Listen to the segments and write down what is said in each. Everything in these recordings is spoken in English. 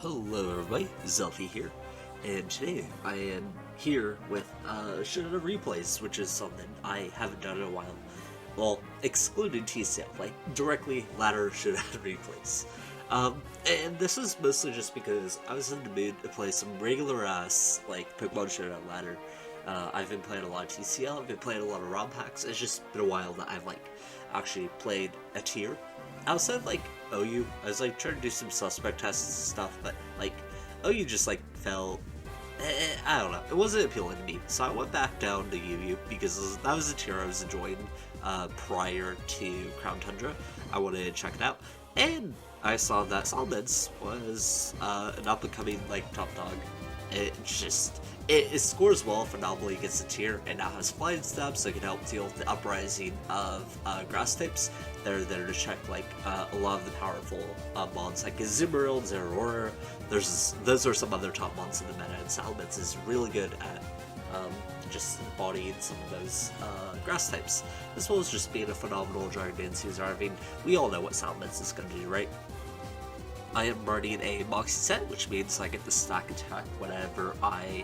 Hello everybody, Zelfie here, and today I am here with SHREDS replays, which is something I haven't done in a while. Well, excluding TCL, like directly ladder SHREDS replays. And this is mostly just because I was in the mood to play some regular ass, like, Pokemon SHREDS ladder. I've been playing a lot of TCL, I've been playing a lot of ROM packs. It's just been a while that I've, like, actually played a tier. Outside of, like, OU, I was, like, trying to do some suspect tests and stuff, but, like, OU just, like, felt, I don't know, it wasn't appealing to me, so I went back down to UU, because that was a tier I was enjoying, prior to Crown Tundra. I wanted to check it out, and I saw that Salamence was, an up-and-coming, like, top dog. It scores well for anomaly against the tier, and now has flying steps that can help deal with the uprising of grass types. They're there to check like a lot of the powerful mons like Azumarill, Zeraora. Those are some other top mons in the meta, and Salamence is really good at just embodying some of those grass types, as well as just being a phenomenal Dragon Dance user. I mean, we all know what Salamence is going to do, right? I am running a Moxie set, which means I get the stack attack whenever I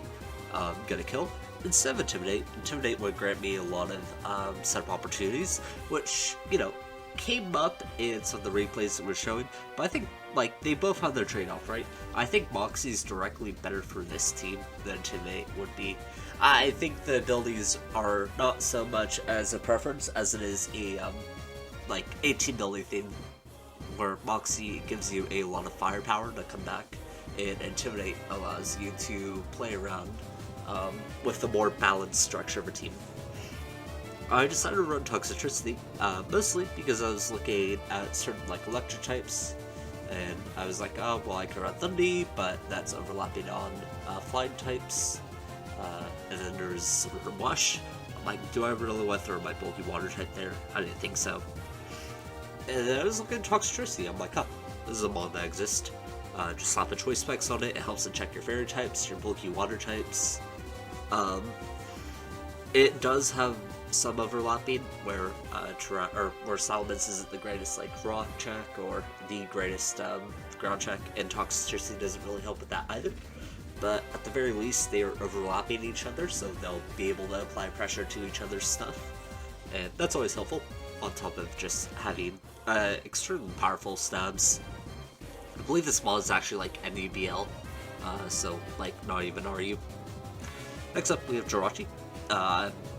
get a kill. Instead of Intimidate, Intimidate would grant me a lot of setup opportunities, which, you know, came up in some of the replays that we're showing, but I think, like, they both have their trade-off, right? I think Moxie is directly better for this team than Intimidate would be. I think the abilities are not so much as a preference as it is a, like, a team building thing, where Moxie gives you a lot of firepower to come back, and Intimidate allows you to play around with the more balanced structure of a team. I decided to run Toxicity, mostly because I was looking at certain like electric types, and I was like, oh, well, I can run Thundy, but that's overlapping on flying types, and then there's Wash. I'm like, do I really want to throw my bulky water type there? I didn't think so. And then I was looking at Toxicity. I'm like, oh, this is a mod that exists. Just slap a choice specs on it. It helps to check your fairy types, your bulky water types. It does have some overlapping where where Salamence isn't the greatest like rock check or the greatest ground check, and Toxicity doesn't really help with that either. But at the very least, they are overlapping each other, so they'll be able to apply pressure to each other's stuff, and that's always helpful. On top of just having extremely powerful stabs. I believe this mod is actually like NUBL, so like not even RU. Next up we have Jirachi,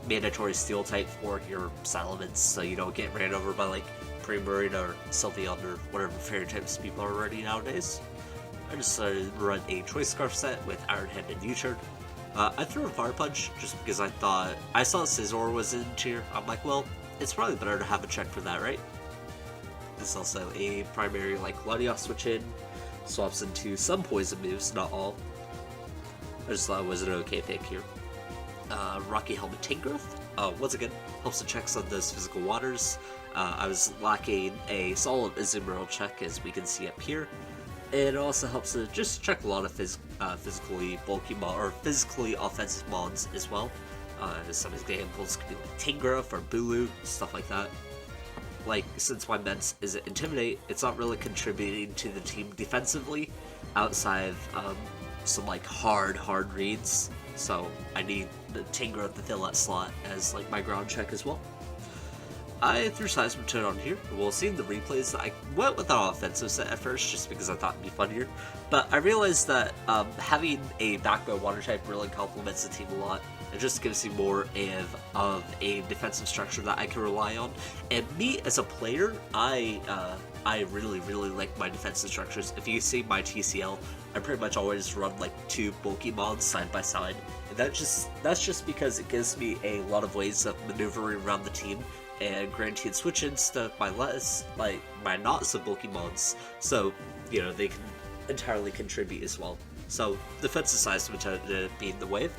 mandatory steel type for your Salamence, so you don't get ran over by like Primarina or Sylveon or whatever fairy types people are running nowadays. I decided to run a Choice Scarf set with Iron Head and U-Turn. I threw a Fire Punch just because I thought, I saw Scizor was in tier. I'm like, well, it's probably better to have a check for that, right? This is also a primary like Latios switch in, swaps into some poison moves, not all. I just thought it was an okay pick here. Rocky Helmet Tangrowth, once again, helps to check some of those physical waters. I was lacking a solid Azumarill check, as we can see up here. It also helps to just check a lot of physically bulky or physically offensive mons as well. Some examples could be like Tangrowth or Bulu, stuff like that. Like, since my mence isn't Intimidate, it's not really contributing to the team defensively, outside of some like hard reads, so I need the Tangrowth to fill that slot as like my ground check as well. I threw Seismitoad on here. We'll see in the replays that I went with an offensive set at first just because I thought it'd be funnier, but I realized that having a backbone water type really complements the team a lot. It just gives you more of a defensive structure that I can rely on. And me as a player, I really like my defensive structures. If you see my TCL, I pretty much always run like two bulky mons side by side, and that's just because it gives me a lot of ways of maneuvering around the team and granting switch-ins to my not so bulky mons, so you know they can entirely contribute as well. So defensive size would being the wave.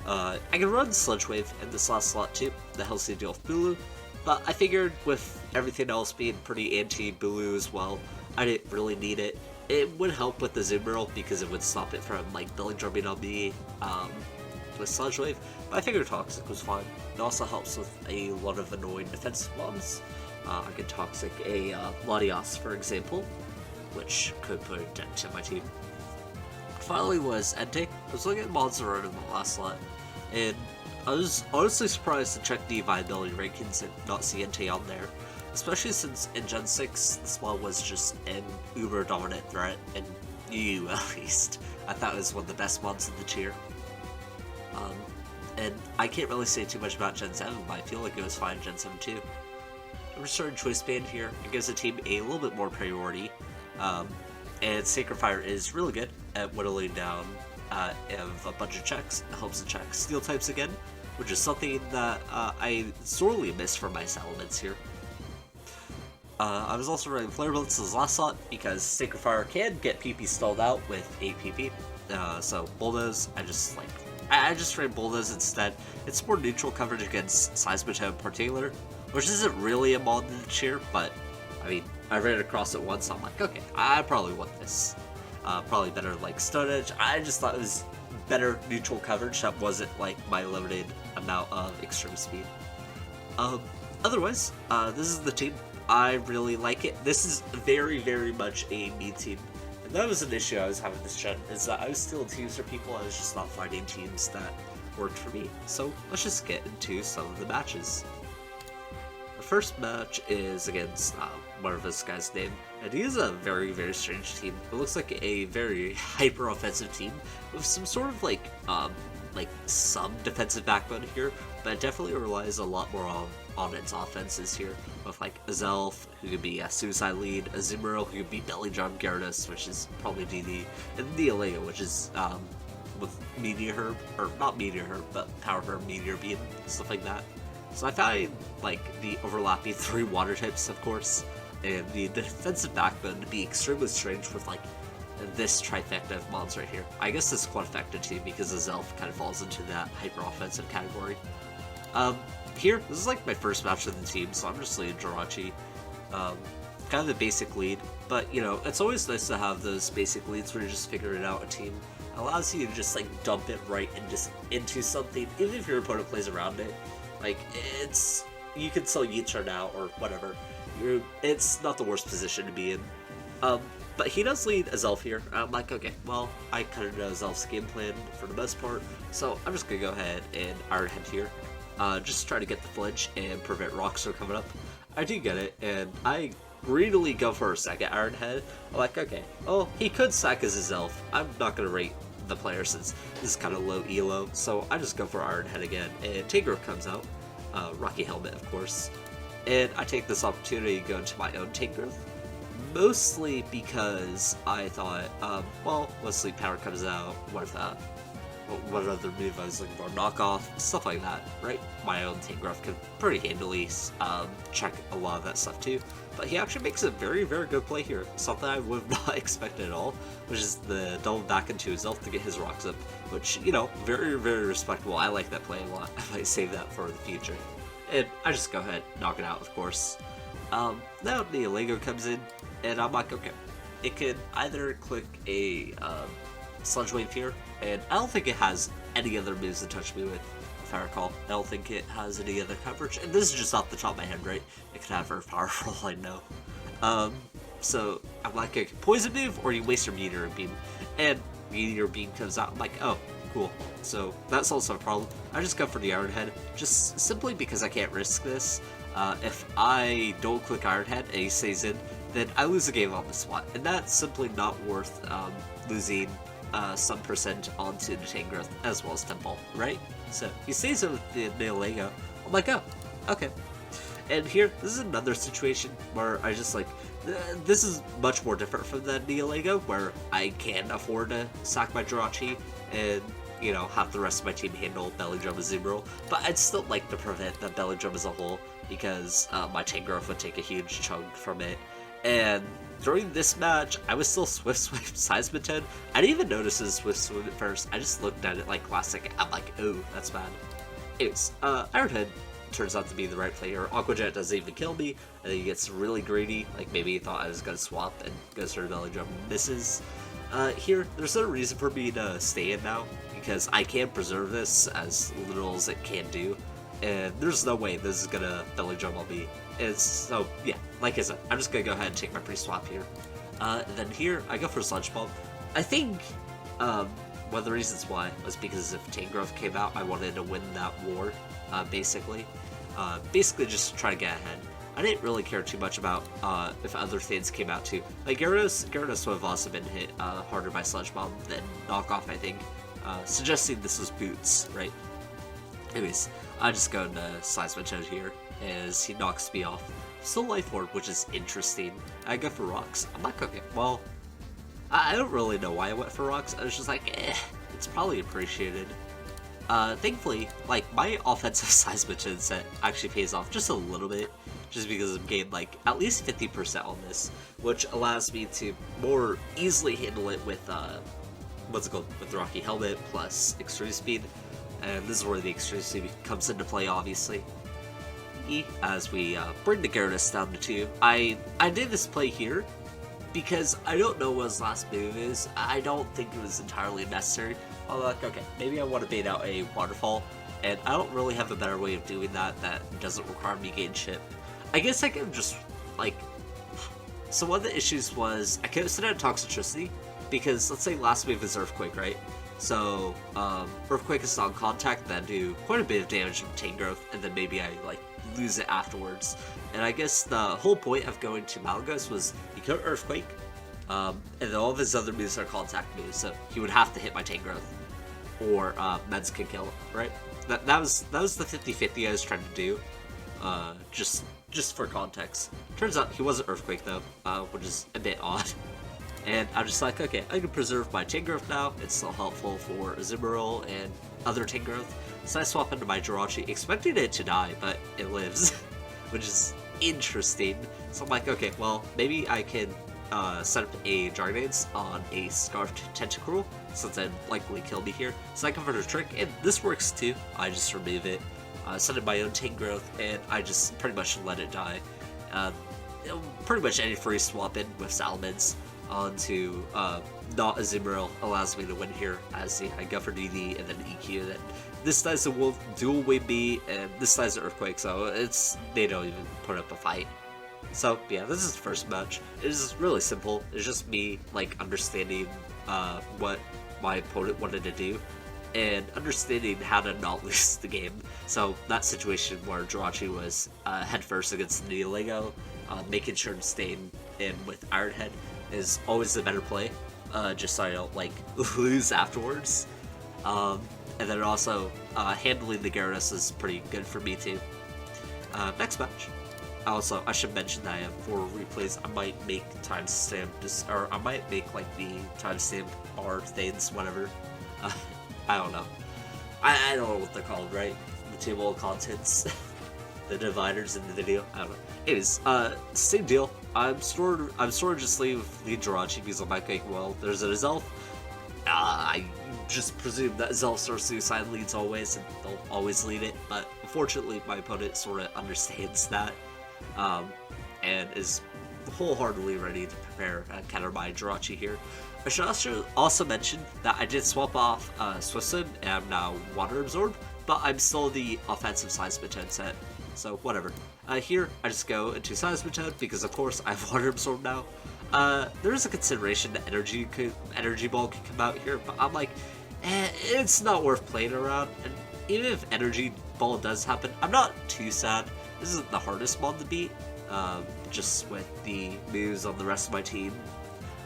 I can run Sludge Wave in this last slot too, that helps you deal with Bulu, but I figured with everything else being pretty anti-Bulu as well, I didn't really need it. It would help with the Azumarill because it would stop it from like belly drumming on me with Sludge Wave, but I figured Toxic was fine. It also helps with a lot of annoying defensive mons. I could Toxic a Latios, for example, which could put a dent to my team. finally was Entei. I was looking at mods around in the last slot, and I was honestly surprised to check the viability rankings and not see Entei on there. Especially since in Gen 6, this mod was just an uber dominant threat, and EU at least. I thought it was one of the best mods in the tier. And I can't really say too much about Gen 7, but I feel like it was fine in Gen 7 too. I'm restoring Choice Band here. It gives the team a little bit more priority. And Sacred Fire is really good at whittling down a bunch of checks. It helps to check Steel types again, which is something that I sorely miss from my Salamence here. I was also running Flare Blitz's last slot because Sacred Fire can get PP stalled out with 8 PP. So Bulldoze, I just ran Bulldoze instead. It's more neutral coverage against Seismitoad and Portaler, which isn't really a mod in the tier, but I mean, I ran across it once, so I'm like, okay, I probably want this. Probably better like Stone Edge. I just thought it was better neutral coverage that wasn't like my limited amount of extreme speed. Otherwise, this is the team. I really like it. This is very, very much a me team. And that was an issue I was having this gen, is that I was stealing teams for people, I was just not finding teams that worked for me. So let's just get into some of the matches. The first match is against one of this guy's name, and he is a very, very strange team. It looks like a very hyper-offensive team with some sort of like some defensive backbone here, but it definitely relies a lot more on its offenses here, with like Azelfie, who could be a Suicide Lead, a Zimmerl, who could be Belly Drum Gyarados, which is probably DD, and the Alea, which is with Meteor Herb, or not Meteor Herb, but Power Herb, Meteor Beam, stuff like that. So I found like the overlapping 3 water types, of course, and the defensive backbone to be extremely strange with like this trifecta of mons right here. I guess this quadfecta too, because the Zelf kind of falls into that hyper-offensive category. Here, this is like my first match of the team, so I'm just leading Jirachi. Kind of the basic lead, but you know, it's always nice to have those basic leads where you're just figuring out a team. It allows you to just like dump it right and just into something, even if your opponent plays around it. Like, you can still Yeet out or whatever. It's not the worst position to be in. But he does lead Azelfie here. I'm like, okay, well, I kind of know Zelf's game plan for the most part, so I'm just going to go ahead and Iron Head here. Just try to get the flinch and prevent rocks from coming up. I do get it, and I greedily go for a second Iron Head. I'm like, okay, oh, he could sack as his elf. I'm not going to rate the player since this is kind of low elo, so I just go for Iron Head again, and Tangrowth comes out. Rocky Helmet, of course. And I take this opportunity to go into my own Tangrowth. Mostly because I thought, well, once Sleep Power comes out, what other move I was looking for? Knockoff, stuff like that, right? My own Tangrowth can pretty handily check a lot of that stuff too. But he actually makes a very, very good play here. Something I would have not expected at all, which is the double back into his elf to get his rocks up, which, you know, very, very respectable. I like that play a lot. I might save that for the future. And I just go ahead, knock it out, of course. Now the Lego comes in, and I'm like, okay, it could either click a Sludge Wave here, and I don't think it has any other moves to touch me with, if I recall. I don't think it has any other coverage, and this is just off the top of my head, right? It could have Earth Power for all I know. So I'm like, okay, Poison Move, or you waste your Meteor Beam, and Meteor Beam comes out. I'm like, oh, cool. So that's also a problem. I just go for the Iron Head, just simply because I can't risk this. If I don't click Iron Head and he stays in, then I lose the game on the spot, and that's simply not worth losing some percent onto the Tangrowth as well as Temple, right? So he stays in with the Lego. I'm like, oh, okay. And here, this is another situation where I just like, this is much more different from the Neolego, where I can afford to sack my Jirachi and, you know, have the rest of my team handle Belly Drum and Zimmerl, but I'd still like to prevent the Belly Drum as a whole, because my Tangrowth would take a huge chunk from it. And during this match, I was still Swift Swim Seismitoad. I didn't even notice his Swift Swim at first. I just looked at it like classic. I'm like, oh, that's bad. Anyways, Iron Head turns out to be the right player. Aqua Jet doesn't even kill me, and then he gets really greedy. Like, maybe he thought I was going to swap and goes for a Belly Drum and misses. Here, there's no reason for me to stay in now, because I can preserve this as little as it can do, and there's no way this is going to Belly Drum on me. So, yeah, like I said, I'm just going to go ahead and take my pre-swap here. Then here, I go for Sludge Bomb. I think one of the reasons why was because if Tangrowth came out, I wanted to win that war, basically. Basically just to try to get ahead. I didn't really care too much about if other things came out too. Like Gyarados would have also been hit harder by Sludge Bomb than Knockoff, I think, suggesting this was Boots, right? Anyways, I just go into Seismitoad here as he knocks me off. Still Life Orb, which is interesting. I go for Rocks. I'm like, okay, well, I don't really know why I went for Rocks. I was just like, it's probably appreciated. Thankfully, like, my offensive Seismitoad set actually pays off just a little bit, just because I'm getting, like, at least 50% on this, which allows me to more easily handle it with, what's it called, with the Rocky Helmet plus Extreme Speed, and this is where the Extreme Speed comes into play, obviously. As we bring the Gyarados down to 2. I did this play here, because I don't know what his last move is. I don't think it was entirely necessary. I'm like, okay, maybe I want to bait out a Waterfall, and I don't really have a better way of doing that doesn't require me gain chip. I guess I can just, like... So one of the issues was, I could have set out Toxicity, because let's say last move is Earthquake, right? So, Earthquake is non-contact, then do quite a bit of damage from Tangrowth, and then maybe I, like, lose it afterwards. And I guess the whole point of going to Malgus was he could Earthquake, and then all of his other moves are contact moves, so he would have to hit my Tangrowth, or Meds can kill, right? That was the 50-50 I was trying to do, just for context. Turns out he wasn't Earthquake though, which is a bit odd. And I'm just like, okay, I can preserve my Tangrowth now. It's still helpful for Azumarill and other Tangrowth. So I swap into my Jirachi, expecting it to die, but it lives, which is interesting. So I'm like, okay, well, maybe I can set up a Jarnades on a Scarfed Tentacruel, since it'd likely kill me here. So I convert a Trick, and this works too. I just remove it, set in my own Tangrowth, and I just pretty much let it die. Pretty much any free swap in with Salamence onto not Azumarill allows me to win here, as I go for DD and then EQ, then this dies a Wolf, dual wing me, and this dies an Earthquake, so they don't even put up a fight. So yeah, this is the first match. It is really simple. It's just me like understanding what my opponent wanted to do, and understanding how to not lose the game. So that situation where Jirachi was head first against the Neolego, making sure to stay in with Iron Head is always the better play, just so I don't like lose afterwards. And then also handling the Gyarados is pretty good for me too. Next match. Also, I should mention that I have 4 replays. I might make timestamp, or I might make like the timestamp bar things, whatever. I don't know. I don't know what they're called, right? The table of contents, the dividers in the video. I don't know. Anyways, same deal. I'm sort of just leave Jirachi because I'm like, well, there's an Azelfie. I just presume that Zelfie or Suicide leads always, and they'll always lead it. But unfortunately, my opponent sort of understands that, and is wholeheartedly ready to prepare and counter my Jirachi here. I should also mention that I did swap off Swift Swim, and I'm now Water Absorb, but I'm still the offensive Seismitoad set, so whatever. Here, I just go into Seismitoad because, of course, I have Water Absorb now. There is a consideration that Energy Ball could come out here, but I'm like, it's not worth playing around. And even if Energy Ball does happen, I'm not too sad. This isn't the hardest mod to beat, just with the moves on the rest of my team,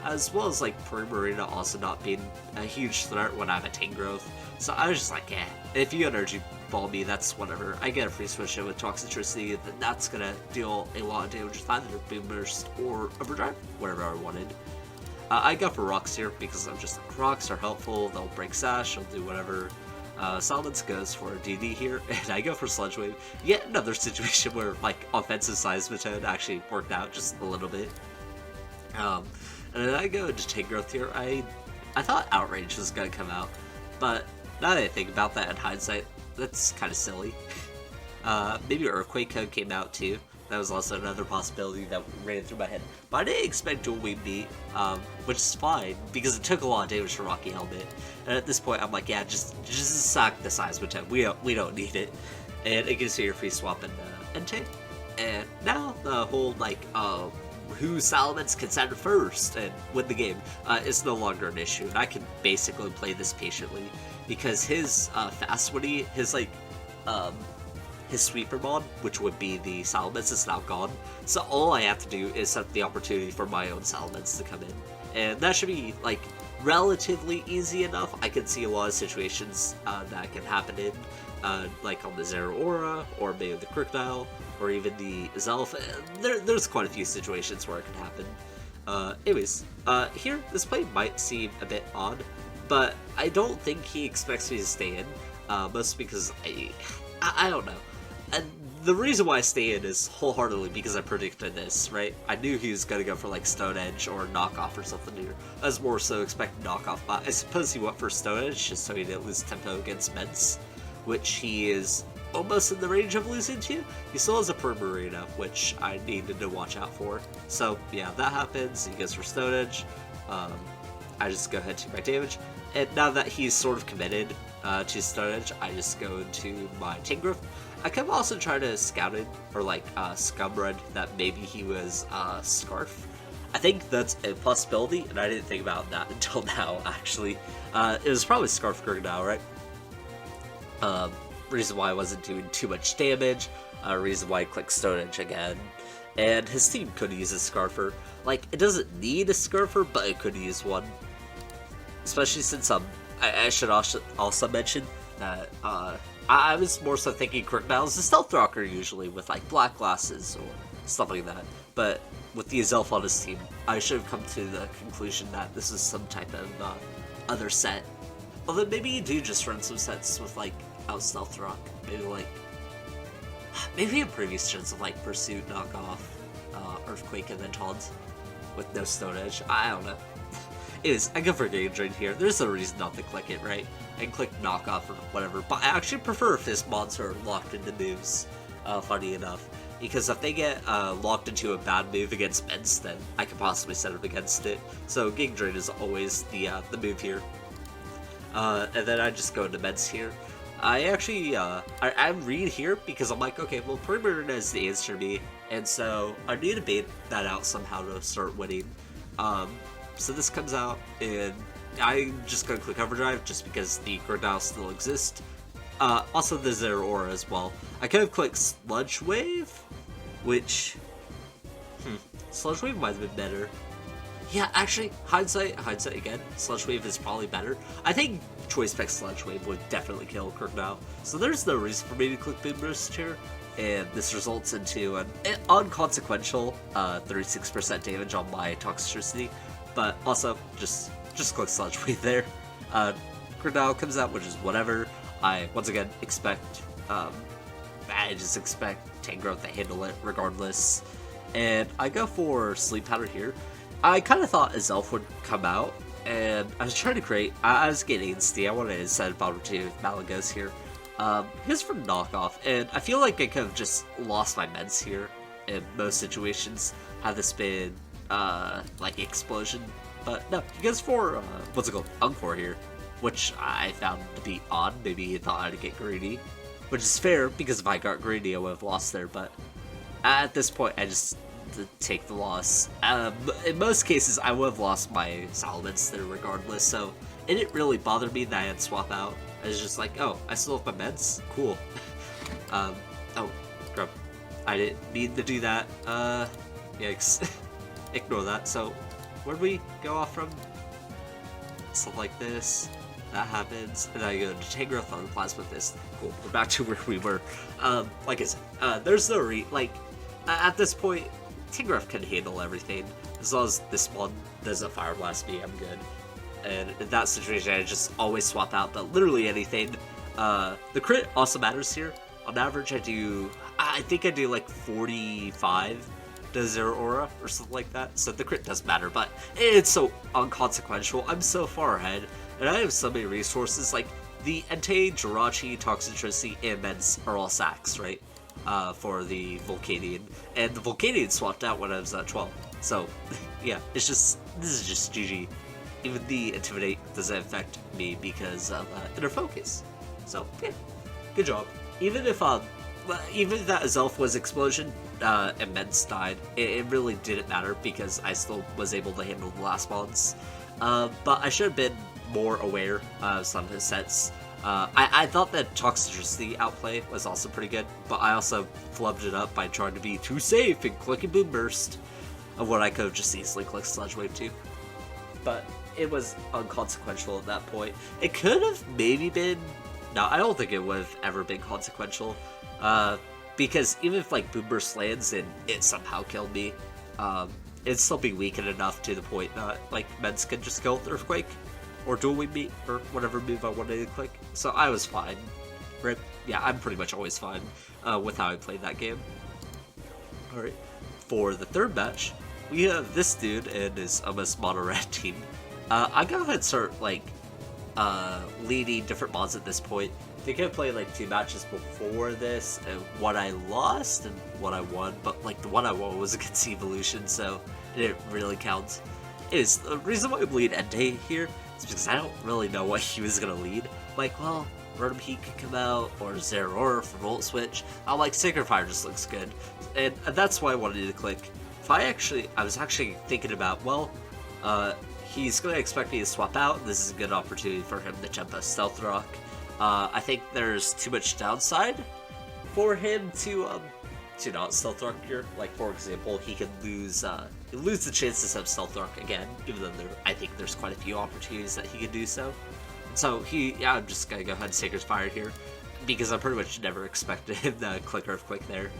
as well as like Primarina also not being a huge threat when I have a Tangrowth. So I was just like, if you Energy Ball me, that's whatever. I get a free switch in with Toxicity, then that's gonna deal a lot of damage with either Boom Burst or Overdrive, whatever I wanted. I go for Rocks here because I'm just like, Rocks are helpful, they'll break Sash, they'll do whatever. Salamence goes for a DD here, and I go for Sludge Wave. Yet another situation where like offensive Seismitoad actually worked out just a little bit. And then I go into Tangrowth here. I thought Outrage was gonna come out, but now that I think about that in hindsight, that's kind of silly. Maybe Earthquake Code came out too. That was also another possibility that ran through my head. But I didn't expect Dual Wing Me, which is fine, because it took a lot of damage from Rocky Helmet. And at this point, I'm like, yeah, just sack the Seismitoad. We don't need it. And it gives you your free swap and Entei. And now the whole, like, who Salamence can send first and win the game is no longer an issue, and I can basically play this patiently because his fast witty, his his sweeper mod, which would be the Salamence, is now gone. So all I have to do is set the opportunity for my own Salamence to come in, and that should be like relatively easy enough. I can see a lot of situations that can happen in, like on the Zero Aura, or maybe the Crocodile, or even the Zelfie. There's quite a few situations where it can happen. Anyways, here, this play might seem a bit odd, but I don't think he expects me to stay in, mostly because I don't know. And the reason why I stay in is wholeheartedly because I predicted this, right? I knew he was going to go for like Stone Edge or Knockoff or something here. I was more so expecting Knockoff, but I suppose he went for Stone Edge just so he didn't lose tempo against Mence, which he is almost in the range of losing to. He still has a Permarina, which I needed to watch out for. So yeah, that happens. He goes for Stone Edge. I just go ahead to my damage. And now that he's sort of committed to Stone Edge, I just go into my Tangrowth. I could also try to scout it, or like Scumred, that maybe he was Scarf. I think that's a possibility, and I didn't think about that until now, actually. It was probably Scarf Crocodile, right? Reason why I wasn't doing too much damage, reason why I clicked Stone Edge again. And his team could use a Scarfer. Like, it doesn't need a Scarfer, but it could use one. Especially since I should also mention that I was more so thinking Crocodile is a Stealth Rocker usually, with like black glasses or stuff like that. But with the Azelfie on his team, I should have come to the conclusion that this is some type of other set. Although maybe you do just run some sets with like out Stealth Rock. Maybe in previous gens of like Pursuit, Knockoff, Earthquake, and then Taunt with no Stone Edge. I don't know. Anyways, I go for Game Drain here. There's no reason not to click it, right? I can click Knockoff or whatever, but I actually prefer if his mods are locked into moves, funny enough. Because if they get locked into a bad move against Mence, then I can possibly set him against it. So Game Drain is always the move here. And then I just go into Mence here. I actually, I read here because I'm like, okay, well, Perimeter is the answer to me, and so I need to bait that out somehow to start winning. So this comes out, and I'm just gonna click Overdrive just because the Crocodile still exists. Also the Zero Aura as well. I could have clicked Sludge Wave, which, Sludge Wave might have been better. Yeah, actually, hindsight again, Sludge Wave is probably better. I think Choice Spec Sludge Wave would definitely kill Crocodile. So there's no reason for me to click Boom Burst here, and this results into an unconsequential 36% damage on my Toxicity, but also just click Sludge Wave there. Crocodile comes out, which is whatever. I, once again, expect, I just expect Tangrowth to handle it regardless. And I go for Sleep Powder here. I kind of thought Azelfie would come out, and I was trying to create, I was getting angsty, I wanted to set Powder 2 Malagos here. He goes for Knockoff, and I feel like I could have just lost my Mence here in most situations, had this been, like, Explosion. But no, he goes for, what's it called, Encore here, which I found to be odd. Maybe he thought I'd get greedy, which is fair, because if I got greedy, I would have lost there, but at this point, I just take the loss. In most cases, I would have lost my Salamence there regardless, so it didn't really bother me that I had swap out. I was just like, oh, I still have my Mence? Cool. Oh, crap. I didn't mean to do that. Yikes. Ignore that. So, where'd we go off from? Stuff like this. That happens, and then I go to Tangrowth on the Plasma Fist. Cool, we're back to where we were. Like I said, there's no at this point, Tangrowth can handle everything. As long as this one doesn't Fire Blast me, I'm good. And in that situation, I just always swap out to literally anything. The crit also matters here. On average, I think I do like 45 to Zero Aura or something like that. So the crit does matter, but it's so unconsequential. I'm so far ahead, and I have so many resources. Like the Entei, Jirachi, Toxicity, and Mence are all sacks, right? For the Volcanion, and the Volcanion swapped out when I was at 12. So, yeah, this is just GG. Even the Intimidate doesn't affect me because of Inner Focus. So, yeah, good job. Even if, even if that Azelfie was explosion, and Mens died, it really didn't matter because I still was able to handle the last mons. But I should have been more aware of some of his sets. I thought that Toxicity outplay was also pretty good, but I also flubbed it up by trying to be too safe and clicking Boom Burst, of what I could have just easily clicked Sludge Wave too. But it was unconsequential at that point. It could have maybe been... No, I don't think it would have ever been consequential. Because even if like Boom Burst lands and it somehow killed me, it'd still be weakened enough to the point that like Mens could just go with Earthquake or Dual Wing Beat or whatever move I wanted to click. So I was fine. Right? Yeah, I'm pretty much always fine with how I played that game. Alright, for the third match, we have this dude and his almost mono red team. I go ahead and start like leading different mods at this point. I think I played like 2 matches before this, and one I lost and one I won, but like the one I won was against Evolution, so it didn't really count. The reason why I lead Entei here is because I don't really know what he was gonna lead. Like, well, Rotom Heat could come out, or Zeraora for Volt Switch. I'm like, Sacred Fire just looks good, and that's why I wanted to click. I was actually thinking about, well, he's gonna expect me to swap out. This is a good opportunity for him to jump a Stealth Rock. I think there's too much downside for him to not Stealth Rock here. Like, for example, he could lose the chance to set Stealth Rock again, even though I think there's quite a few opportunities that he could do so. So I'm just gonna go ahead and Sacred Fire here, because I pretty much never expected him to click Earthquake there.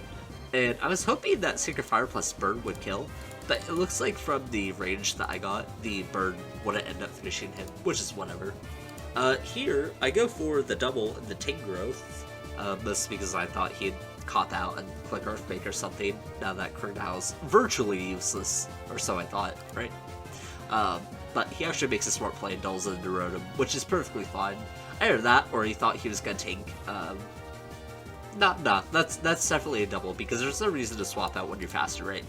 And I was hoping that Sacred Fire plus Burn would kill, but it looks like from the range that I got, the Burn wouldn't end up finishing him, which is whatever. Here, I go for the double and the Ting Growth, mostly because I thought he'd cop out and click Earthquake or something, now that Kernow's virtually useless, or so I thought, right? But he actually makes a smart play and dulls into Rotom, which is perfectly fine. Either that, or he thought he was gonna tank. Nah, that's definitely a double, because there's no reason to swap out when you're faster, right?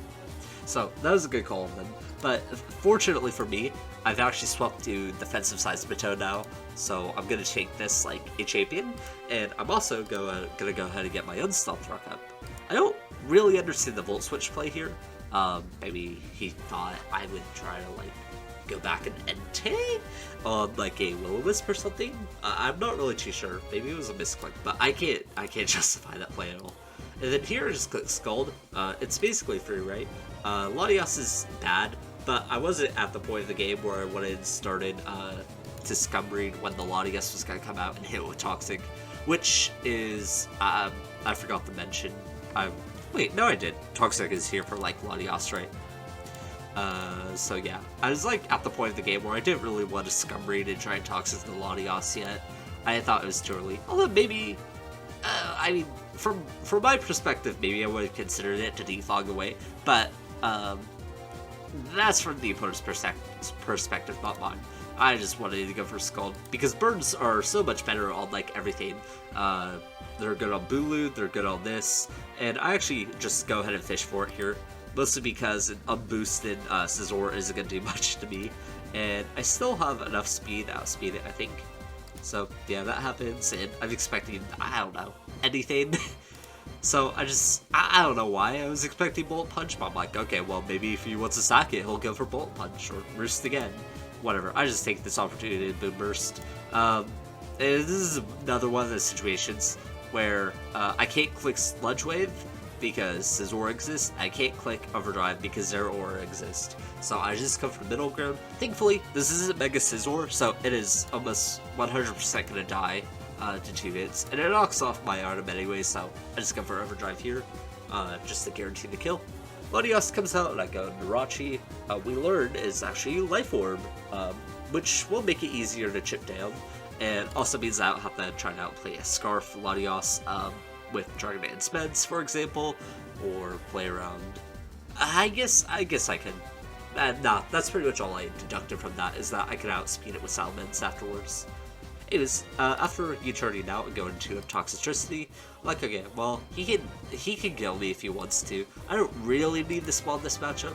So, that was a good call of them. But, fortunately for me, I've actually swapped to defensive side Smitto now, so I'm gonna take this like a champion, and I'm also gonna go ahead and get my own Stealth Rock up. I don't really understand the Volt Switch play here. Maybe he thought I would try to like go back and Entei on like a Will-O-Wisp or something. I'm not really too sure. Maybe it was a misclick, but I can't justify that play at all. And then here I just click Scald. It's basically free, right? Latias is bad, but I wasn't at the point of the game where I wanted started to Scum Read when the Latias was gonna come out and hit with Toxic, which is I forgot to mention. Wait, no, I did. Toxic is here for like Latias, right? So yeah, I was like at the point of the game where I didn't really want to Scum Read and try and Toxic the Latias yet. I thought it was too early. Although maybe, I mean, from my perspective, maybe I would have considered it to defog away, but that's from the opponent's perspective, not mine. I just wanted to go for Scald, because burns are so much better on like everything. They're good on Bulu, they're good on this, and I actually just go ahead and fish for it here, mostly because an unboosted Scizor isn't going to do much to me, and I still have enough speed to outspeed it, I think. So yeah, that happens, and I'm expecting, I don't know, anything. So I don't know why I was expecting Bullet Punch, but I'm like, okay, well, maybe if he wants to sack it, he'll go for Bullet Punch, or Roost again. Whatever, I just take this opportunity to Boom Burst. And this is another one of those situations where I can't click Sludge Wave because Scizor exists. I can't click Overdrive because Zeraora exists. So I just come from middle ground. Thankfully, this isn't Mega Scizor, so it is almost 100% gonna die to 2 hits. And it knocks off my item anyway, so I just go for Overdrive here, just to guarantee the kill. Latias comes out and I go Narachi. We learn is actually Life Orb, which will make it easier to chip down, and also means that I don't have to try to outplay a Scarf Latias with Dragon Dance Meds, for example, or play around. I guess I can. Nah, that's pretty much all I deducted from that, is that I can outspeed it with Salamence afterwards. Anyways, after you turning out and going into Toxicity, like, okay, well, he can kill me if he wants to. I don't really need to spawn this matchup,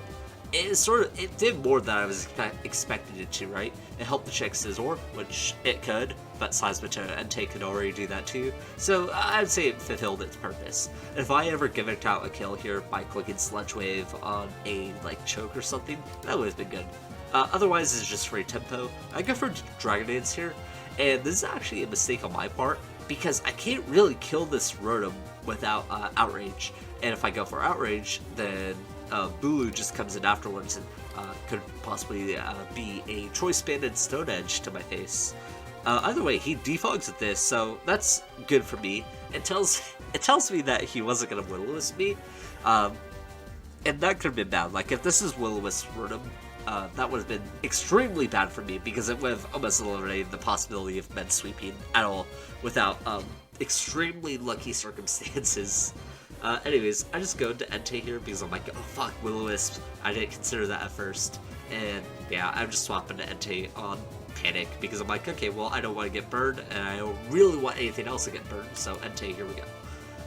it did more than I was expecting it to, right? It helped the check Scizor, which it could, but Seismitoad and Entei could already do that too. So I'd say it fulfilled its purpose. If I ever gimmicked out a kill here by clicking Sludge Wave on a like choke or something, that would have been good. Otherwise, it's just free tempo. I go for Dragon Dance here, and this is actually a mistake on my part because I can't really kill this Rotom without Outrage. And if I go for Outrage, then Bulu just comes in afterwards and could possibly be a Choice Band and Stone Edge to my face. Either way, he defogs with this, so that's good for me. It tells me that he wasn't going to Will-O-Wisp me, and that could have been bad. Like, if this is Will-O-Wisp Rotom, that would have been extremely bad for me, because it would have almost eliminated the possibility of Med sweeping at all without extremely lucky circumstances. Anyways, I just go into Entei here because I'm like, oh fuck, Will-O-Wisp. I didn't consider that at first. And yeah, I'm just swapping to Entei on Panic because I'm like, okay, well, I don't want to get burned and I don't really want anything else to get burned. So Entei, here we go.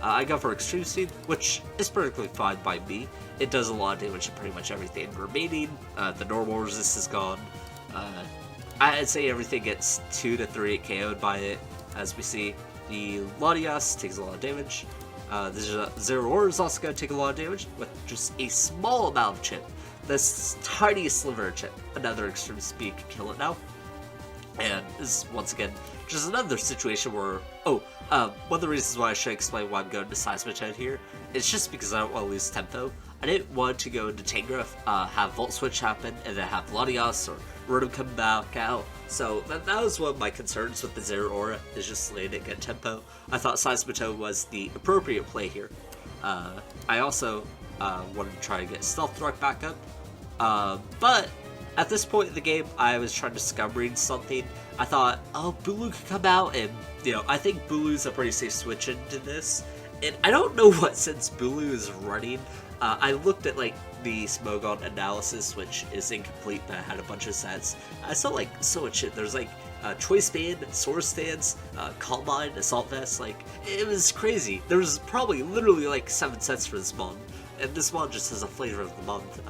I go for Extreme Speed, which is perfectly fine by me. It does a lot of damage to pretty much everything remaining. The normal resist is gone. I'd say everything gets 2 to 3 KO'd by it. As we see, the Latias takes a lot of damage. The Zeraora is also going to take a lot of damage with just a small amount of chip. This tiny sliver of chip. Another Extreme Speed can kill it now. And this is, once again, just another situation where... one of the reasons why I should explain why I'm going to Seismitoad here is just because I don't want to lose tempo. I didn't want to go into Tangrowth, have Volt Switch happen, and then have Latias or Rotom come back out. So that was one of my concerns with the Zeraora, is just letting it get tempo. I thought Seismitoad was the appropriate play here. I also wanted to try to get Stealth Throck back up. But at this point in the game, I was trying to Scum Read something. I thought, oh, Bulu could come out, and, you know, I think Bulu's a pretty safe switch into this. And I don't know what sense Bulu is running. I looked at, like, the Smogon analysis, which is incomplete, but I had a bunch of sets. I saw, like, so much shit. There's, like, Choice Band, Source Stance, Calm Mind, Assault Vest. Like, it was crazy. There was probably literally, like, 7 sets for this mon. And this mon just has a flavor of the month.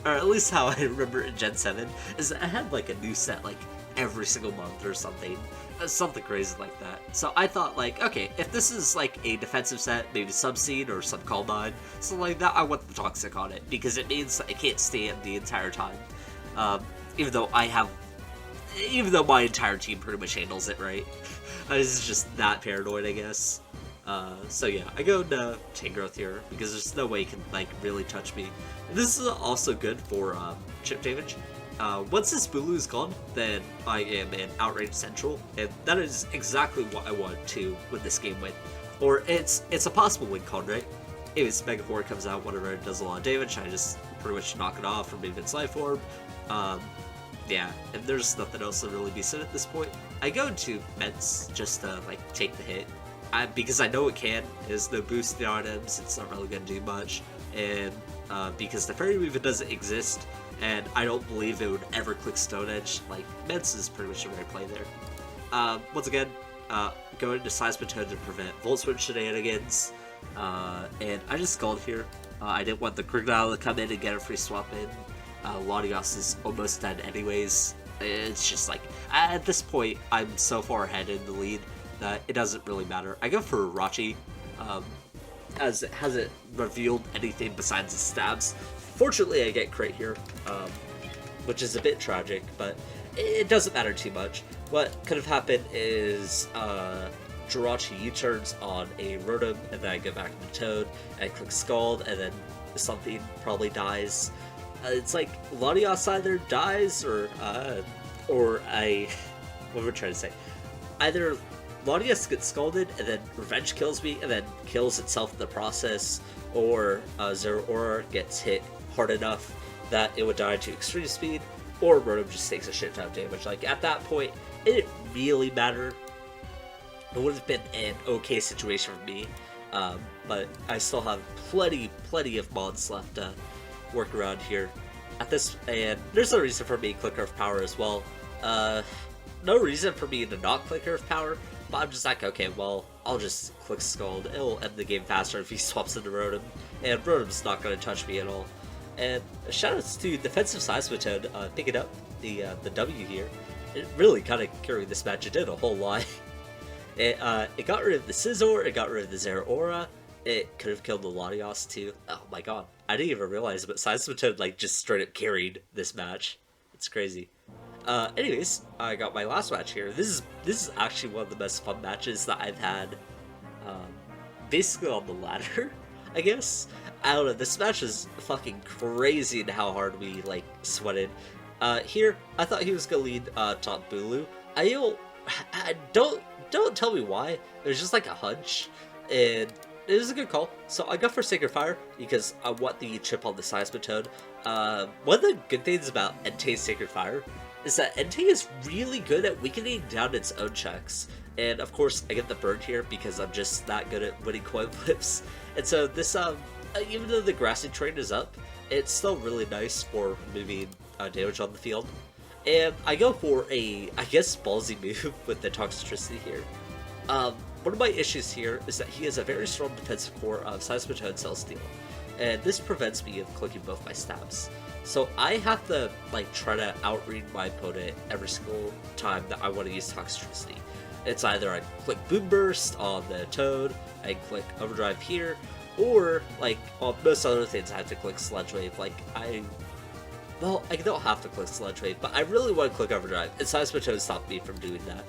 Or at least how I remember in Gen 7, is that I had, like, a new set, like, every single month or something. Something crazy like that. So I thought, like, okay, if this is like a defensive set, maybe Subseed or some Calm Mind, something like that, I want the Toxic on it, because it means I can't stand the entire time. Even though my entire team pretty much handles it right. I was just that paranoid, I guess. So yeah, I go into Tangrowth here, because there's no way it can, like, really touch me. And this is also good for chip damage. Once this Bulu is gone, then I am in Outrage Central, and that is exactly what I want to win this game with. Or it's a possible win con, right? If Mega Form comes out, whatever, it does a lot of damage, I just pretty much knock it off from maybe its Life Orb. Yeah, and there's nothing else to really be said at this point. I go into Mets just to, like, take the hit. Because I know it can, is no boost the items, it's not really going to do much, and because the Fairy Weave doesn't exist, and I don't believe it would ever click Stone Edge, like, Mets is pretty much the right play there. Once again, going into Seismitoad to prevent Volt Switch shenanigans, and I just Scald here. I didn't want the Krigdile to come in and get a free swap in. Latias is almost dead anyways. It's just like, at this point, I'm so far ahead in the lead that it doesn't really matter. I go for Rachi, as it hasn't revealed anything besides the stabs. Fortunately, I get crit here, which is a bit tragic, but it doesn't matter too much. What could have happened is Jirachi U-turns on a Rotom, and then I go back to Toad, and I click Scald, and then something probably dies. It's like Latias either dies, or what am I trying to say? Either Latias gets scalded, and then Revenge kills me, and then kills itself in the process, or Zeraora gets hit hard enough that it would die to Extreme Speed, or Rotom just takes a shit ton of damage. Like, at that point, it didn't really matter. It would have been an okay situation for me, but I still have plenty of mods left to work around here. And there's no reason for me to click Earth Power as well. No reason for me to not click Earth Power, but I'm just like, okay, well, I'll just click Scald. It'll end the game faster if he swaps into Rotom, and Rotom's not going to touch me at all. And shoutouts to defensive Seismitoad picking up the W here. It really kind of carried this match. It did a whole lot. It got rid of the Scizor, it got rid of the Zeraora, it could have killed the Latios too. Oh my god. I didn't even realize, but Seismitoad like just straight up carried this match. It's crazy. Anyways, I got my last match here. This is actually one of the best fun matches that I've had, basically on the ladder, I guess. I don't know, this match was fucking crazy in how hard we, like, sweated. Here, I thought he was gonna lead, top Bulu. Don't tell me why, it was just like a hunch, and it was a good call. So I go for Sacred Fire, because I want the chip on the Seismitoad. One of the good things about Entei's Sacred Fire is that Entei is really good at weakening down its own checks. And of course, I get the burn here because I'm just not good at winning coin flips. And so this, even though the grassy terrain is up, it's still really nice for moving damage on the field. And I go for a, I guess, ballsy move with the Toxicity here. One of my issues here is that he has a very strong defensive core of Seismitoad and Celesteela, and this prevents me of clicking both my stabs. So I have to like try to outread my opponent every single time that I want to use Toxicity. It's either I click Boom Burst on the Toad, I click Overdrive here, or like on most other things I have to click Sludge Wave. Like well, I don't have to click Sludge Wave, but I really want to click Overdrive, and Seismitoad stopped me from doing that.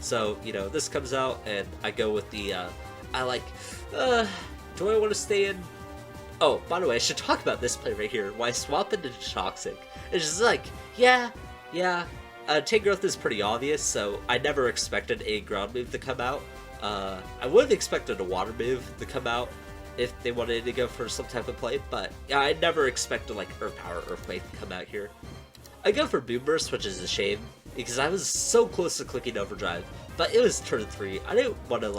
So, you know, this comes out, and I go with the, do I want to stay in? Oh, by the way, I should talk about this play right here, why I swap into Toxic. It's just like, yeah, Tangrowth is pretty obvious, so I never expected a ground move to come out. I would have expected a water move to come out if they wanted to go for some type of play, but yeah, I never expected, like, Earth Power, Earthquake to come out here. I go for Boom Burst, which is a shame, because I was so close to clicking Overdrive, but it was turn 3. I didn't want to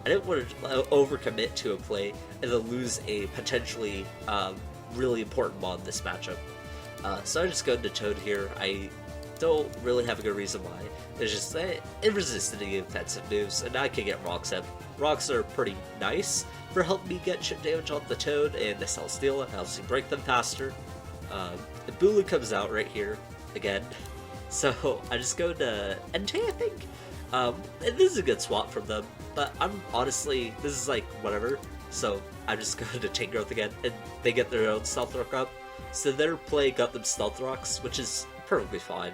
overcommit to a play and then lose a potentially really important mod in this matchup. So I just go into Toad here. I don't really have a good reason why. It's just it resisted the offensive moves, and now I can get Rocks up. Rocks are pretty nice for helping me get chip damage on the Toad and the Celesteela. It helps me break them faster. The Bulu comes out right here again. So I just go to Entei, I think. And this is a good swap from them, but I'm honestly, this is like whatever. So I just go to Tangrowth again, and they get their own Stealth Rock up. So their play got them Stealth Rocks, which is perfectly fine.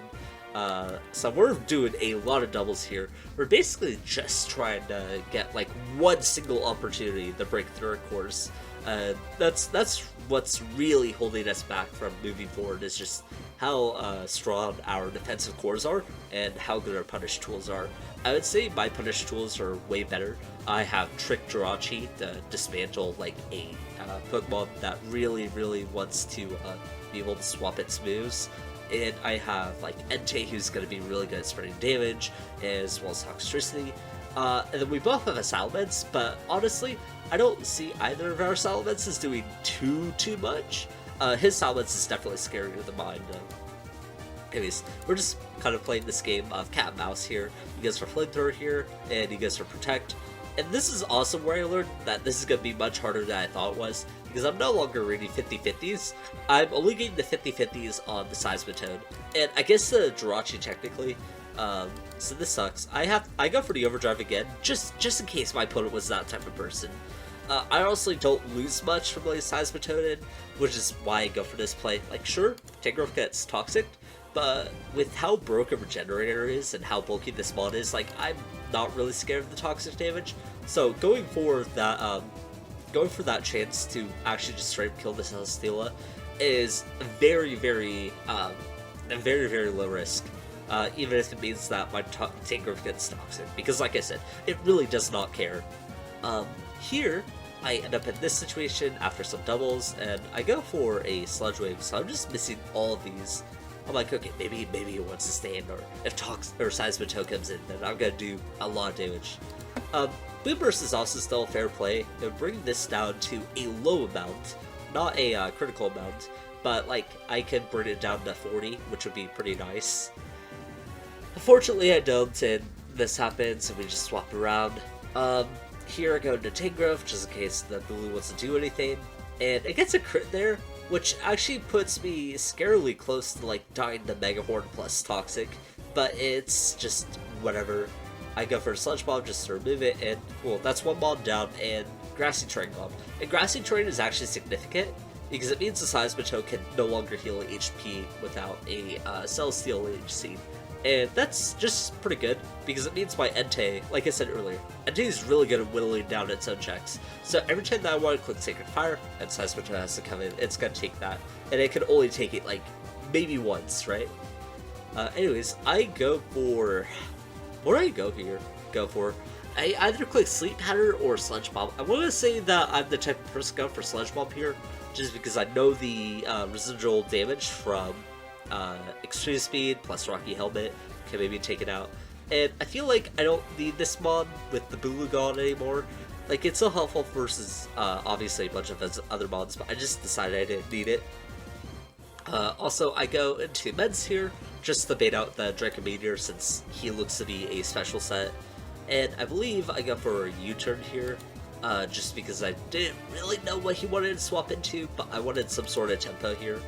So we're doing a lot of doubles here. We're basically just trying to get like one single opportunity to break through our course. That's what's really holding us back from moving forward, is just how strong our defensive cores are and how good our punish tools are. I would say my punish tools are way better. I have Trick Jirachi to dismantle like a Pokemon that really wants to be able to swap its moves. And I have like Entei, who's going to be really good at spreading damage, as well as Toxicity. And then we both have a Salamence, but honestly, I don't see either of our Salamences doing too much. His Salamence is definitely scarier than mine. Anyways, we're just kind of playing this game of cat and mouse here. You guys for Flamethrower here, and you guys for Protect. And this is also where I learned that this is going to be much harder than I thought it was, because I'm no longer reading 50-50s. I'm only getting the 50-50s on the Seismitoad, and I guess the Jirachi technically. So this sucks. I go for the Overdrive again, just in case my opponent was that type of person. I honestly don't lose much from playing Seismitoad, which is why I go for this play. Like, sure, Tangrowth gets Toxic, but with how broken Regenerator is and how bulky this mod is, like, I'm not really scared of the Toxic damage. So going for that chance to actually just straight up kill the Celesteela is very low risk. Even if it means that my Tangrowth gets Toxic, because like I said, it really does not care. Here, I end up in this situation after some doubles, and I go for a Sludge Wave, so I'm just missing all of these. I'm like, okay, maybe it wants to stand, or if Seismitoad comes in, then I'm gonna do a lot of damage. Boom Burst is also still a fair play. It'll bring this down to a low amount, not a critical amount, but like I can bring it down to 40, which would be pretty nice. Unfortunately, I don't, and this happens, and we just swap around. Here I go into Tangrowth, just in case the Bulu wants to do anything, and it gets a crit there, which actually puts me scarily close to like dying to Mega Horn plus Toxic, but it's just whatever. I go for a Sludge Bomb just to remove it, and cool, that's one bomb down, and Grassy Terrain gone. And Grassy Terrain is actually significant, because it means the Seismitoad can no longer heal HP without a Celestial HC. And that's just pretty good, because it means my Entei, like I said earlier, Entei is really good at whittling down its own checks. So every time that I want to click Sacred Fire, and Seismitoad has to come in, it's going to take that. And it can only take it, like, maybe once, right? Anyways, I go for... What do I go for? I either click Sleep Pattern or Sludge Bomb. I want to say that I'm the type of person going for Sludge Bomb here, just because I know the residual damage from Extreme Speed plus Rocky Helmet can maybe take it out. And I feel like I don't need this mod with the Bulu gone anymore. Like, it's so helpful versus obviously a bunch of other mods, but I just decided I didn't need it. Also, I go into Meds here, just to bait out the Draco Meteor since he looks to be a special set. And I believe I go for a U-turn here, just because I didn't really know what he wanted to swap into, but I wanted some sort of tempo here.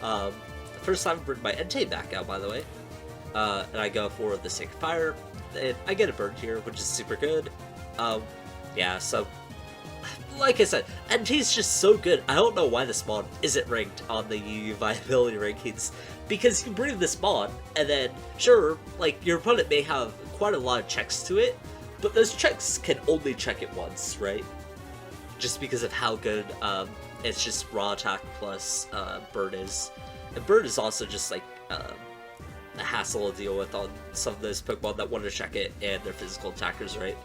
The first time I bring my Entei back out, by the way, and I go for the Sacred Fire, and I get a burn here, which is super good. Yeah, so... Like I said, Entei's just so good. I don't know why this mod isn't ranked on the UU viability rankings, because you bring this mod, and then, sure, like, your opponent may have quite a lot of checks to it, but those checks can only check it once, right? Just because of how good it's just raw attack plus burn is. And burn is also just, like, a hassle to deal with on some of those Pokemon that want to check it and their physical attackers, right?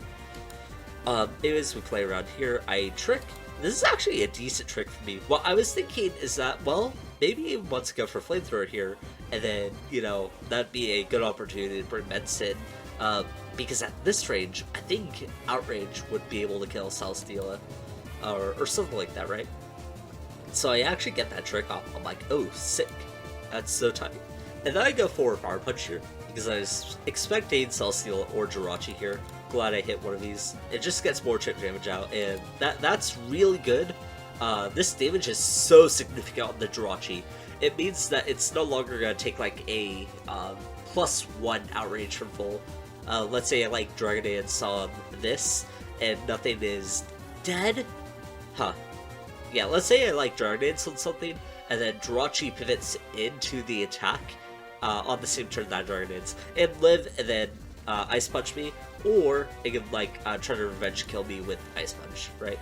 Anyways, we play around here. I trick. This is actually a decent trick for me. What I was thinking is that, well, maybe he wants to go for Flamethrower here, and then, you know, that'd be a good opportunity to bring Medicine, because at this range, I think Outrage would be able to kill Celesteela, or something like that, right? So I actually get that trick off. I'm like, oh, sick. That's so tight. And then I go for a Fire Punch here, because I was expecting Celesteela or Jirachi here. Glad I hit one of these. It just gets more chip damage out, and that's really good. This damage is so significant on the Jirachi. It means that it's no longer going to take like a +1 outrage from full. Let's say I like Dragon Dance on this, and nothing is dead? Huh. Yeah, let's say I like Dragon Dance on something, and then Jirachi pivots into the attack on the same turn that Dragon Dance, and live, and then Ice Punch me, or it can like try to revenge kill me with Ice Punch, right?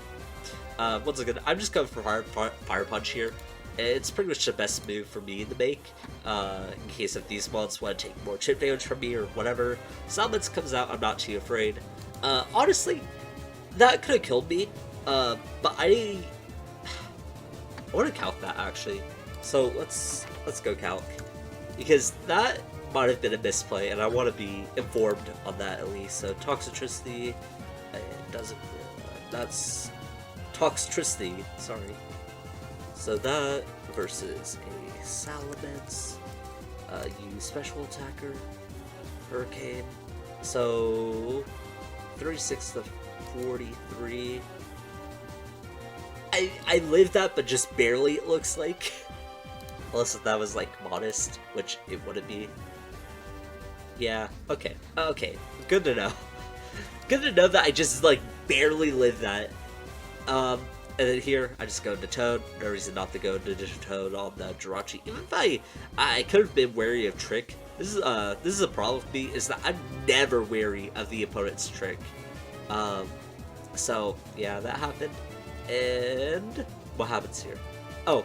Once again, I'm just going for Fire Punch here. It's pretty much the best move for me to make, in case if these mods want to take more chip damage from me or whatever. Salamence comes out, I'm not too afraid. Honestly, that could have killed me, but I want to calc that actually. So let's go calc, because that might have been a misplay, and I want to be informed on that at least. So Toxicity, it doesn't. That's Toxicity. Sorry. So that versus a Salamence, use Special Attacker, Hurricane. So 36 to 43. I lived that, but just barely. It looks like. Unless that was like modest, which it wouldn't be. Yeah, okay. Okay, good to know. Good to know that I just, like, barely lived that. And then here, I just go into Toad. No reason not to go into Toad on the Jirachi. Even if I could have been wary of Trick. This is a problem with me, is that I'm never wary of the opponent's Trick. So, yeah, that happened. And what happens here? Oh,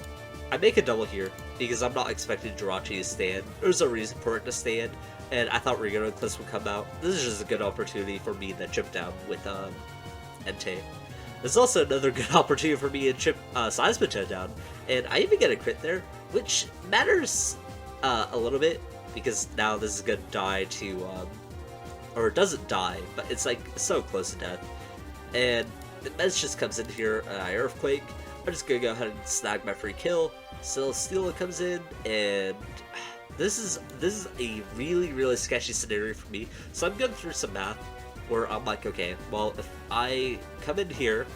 I make a double here, because I'm not expecting Jirachi to stand. There's no reason for it to stand. And I thought Regular Eclipse would come out. This is just a good opportunity for me to chip down with Entei. There's also another good opportunity for me to chip Seismitoad down. And I even get a crit there, which matters a little bit, because now this is going to die to, or it doesn't die, but it's like so close to death. And the Mez just comes in here, Earthquake. I'm just going to go ahead and snag my free kill. Celesteela comes in, and this is a really sketchy scenario for me. So I'm going through some math where I'm like, okay, well, if I come in here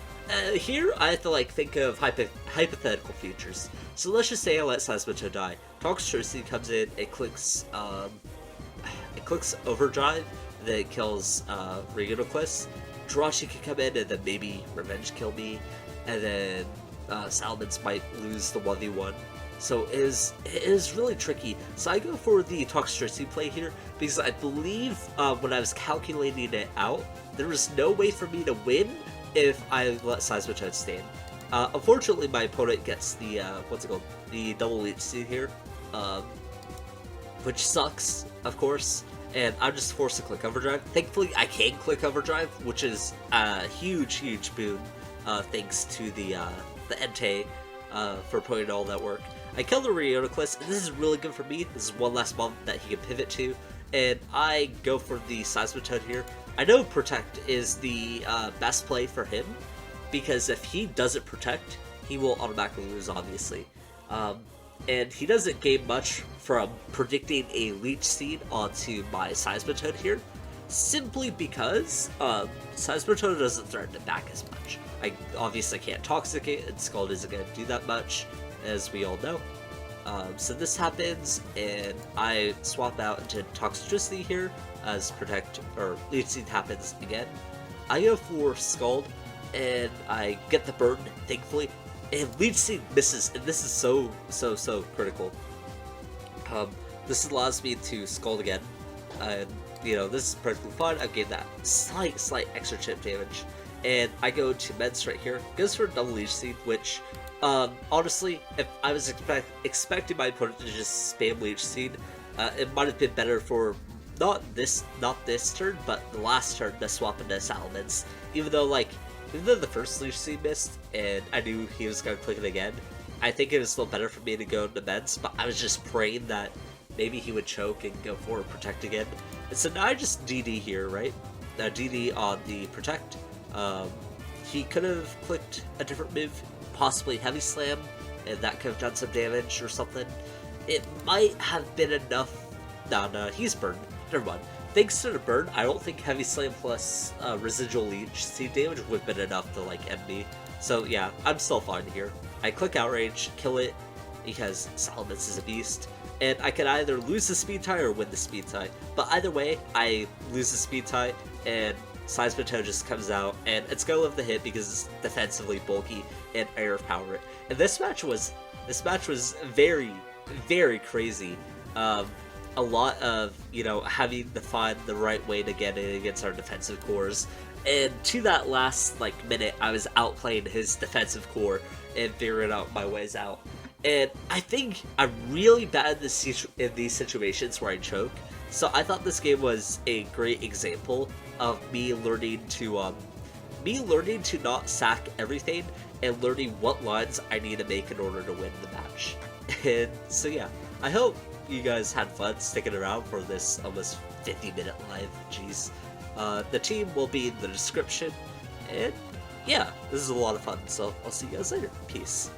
here I have to like think of hypothetical features. So let's just say I let Salamence die. Toxtricity comes in, it clicks Overdrive, then it kills Reunoclus. Jirachi can come in and then maybe Revenge kill me, and then Salamence might lose the 1v1. So it is really tricky. So I go for the Toxtricity play here because I believe when I was calculating it out, there was no way for me to win if I let Salamence stand. Unfortunately, my opponent gets the the double leech seed here, which sucks, of course. And I'm just forced to click Overdrive. Thankfully, I can click Overdrive, which is a huge boon, thanks to the Entei for putting all that work. I killed the Reunoclus, and this is really good for me. This is one last bomb that he can pivot to, and I go for the Seismitoad here. I know Protect is the best play for him, because if he doesn't Protect, he will automatically lose, obviously. And he doesn't gain much from predicting a Leech Seed onto my Seismitoad here, simply because Seismitoad doesn't threaten it back as much. I obviously can't Toxic it, and Scald isn't going to do that much, as we all know. So this happens, and I swap out into Toxicity here, as Protect, or Leech Seed happens again. I go for Scald, and I get the burn, thankfully, and Leech Seed misses, and this is so critical. This allows me to Scald again, and you know, this is perfectly fine. I've gained that slight extra chip damage, and I go to Meds right here. Goes for a double Leech Seed, which, honestly, if I was expecting my opponent to just spam Leech Seed, it might have been better for not this turn, but the last turn to swap into Salamence. Even though the first Leech Seed missed, and I knew he was gonna click it again, I think it was still better for me to go into Meds, but I was just praying that maybe he would choke and go for Protect again. And so now I just DD here, right? DD on the Protect. He could have clicked a different move, possibly Heavy Slam, and that could have done some damage or something. It might have been enough. No, he's burned. Never mind. Thanks to the burn, I don't think Heavy Slam plus residual Leech Seed damage would have been enough to end me. So yeah, I'm still fine here. I click Outrage, kill it, because Salamence is a beast, and I could either lose the speed tie or win the speed tie. But either way, I lose the speed tie, and Seismitoad just comes out, and it's gonna live the hit because it's defensively bulky and air power it. And this match was very crazy. A lot of, having to find the right way to get in against our defensive cores. And to that last minute, I was outplaying his defensive core and figuring out my ways out. And I think I'm really bad in these situations where I choke. So I thought this game was a great example of me learning to not sack everything and learning what lines I need to make in order to win the match. And so yeah, I hope you guys had fun sticking around for this almost 50-minute live. Jeez. The team will be in the description, and yeah, this is a lot of fun, so I'll see you guys later. Peace.